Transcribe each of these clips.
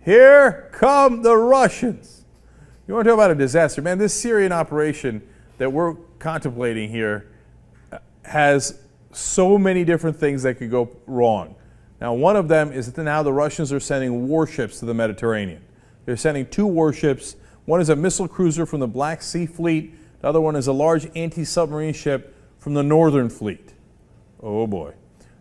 here come the Russians. You want to talk about a disaster? Man, this Syrian operation that we're contemplating here has so many different things that could go wrong. Now, one of them is that now the Russians are sending warships to the Mediterranean. They're sending 2 warships. One is a missile cruiser from the Black Sea Fleet. The other one is a large anti-submarine ship from the Northern Fleet. Oh boy.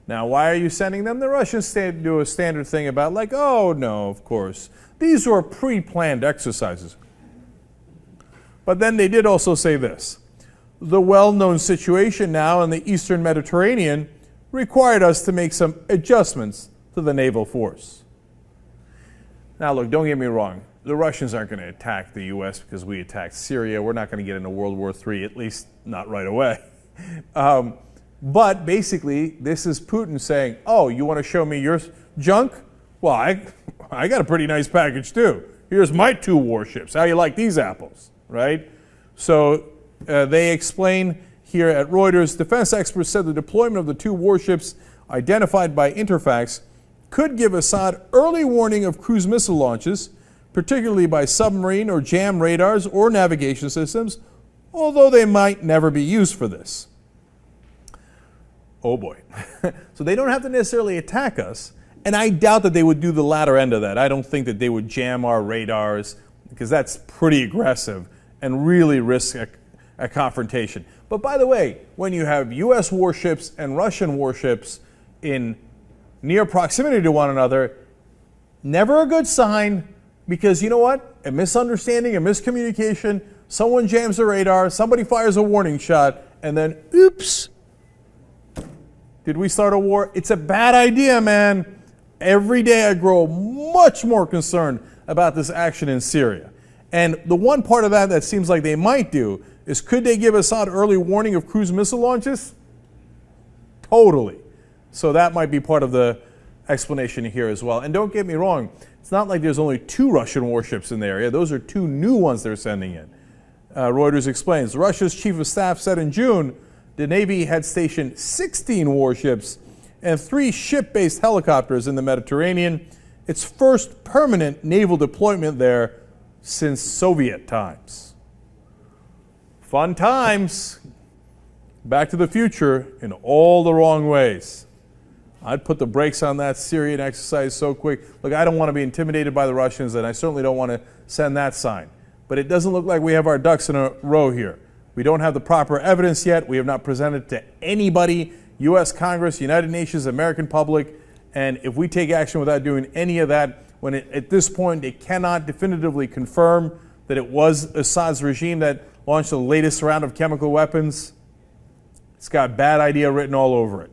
Now, why are you sending them? The Russians do a standard thing about like, oh no, of course. These were pre-planned exercises. But then they did also say this. The well-known situation now in the Eastern Mediterranean required us to make some adjustments to the naval force. Now look, don't get me wrong. The Russians aren't going to attack the U.S. because we attacked Syria. We're not going to get into World War III, at least not right away. But basically, this is Putin saying, oh, you want to show me your junk? Well, I got a pretty nice package too. Here's my 2 warships. How you like these apples, right? So they explain here at Reuters, defense experts said the deployment of the 2 warships identified by Interfax could give Assad early warning of cruise missile launches, particularly by submarine or jam radars or navigation systems, although they might never be used for this. Oh boy. So they don't have to necessarily attack us, and I doubt that they would do the latter end of that. I don't think that they would jam our radars, because that's pretty aggressive and really risk a confrontation. But by the way, when you have U.S. warships and Russian warships in near proximity to one another, never a good sign, because you know what? A misunderstanding, a miscommunication, someone jams the radar, somebody fires a warning shot, and then, oops, did we start a war? It's a bad idea, man. Every day I grow much more concerned about this action in Syria. And the one part of that seems like they might do is, could they give Assad early warning of cruise missile launches? Totally. So that might be part of the explanation here as well. And don't get me wrong, it's not like there's only 2 Russian warships in the area. Those are 2 new ones they're sending in. Reuters explains, Russia's chief of staff said in June the Navy had stationed 16 warships and 3 ship-based helicopters in the Mediterranean, its first permanent naval deployment there since Soviet times. Fun times. Back to the future in all the wrong ways. I'd put the brakes on that Syrian exercise so quick. Look, I don't want to be intimidated by the Russians, and I certainly don't want to send that sign. But it doesn't look like we have our ducks in a row here. We don't have the proper evidence yet. We have not presented to anybody, U.S. Congress, United Nations, American public. And if we take action without doing any of that, when at this point it cannot definitively confirm that it was Assad's regime that launched the latest round of chemical weapons, it's got bad idea written all over it.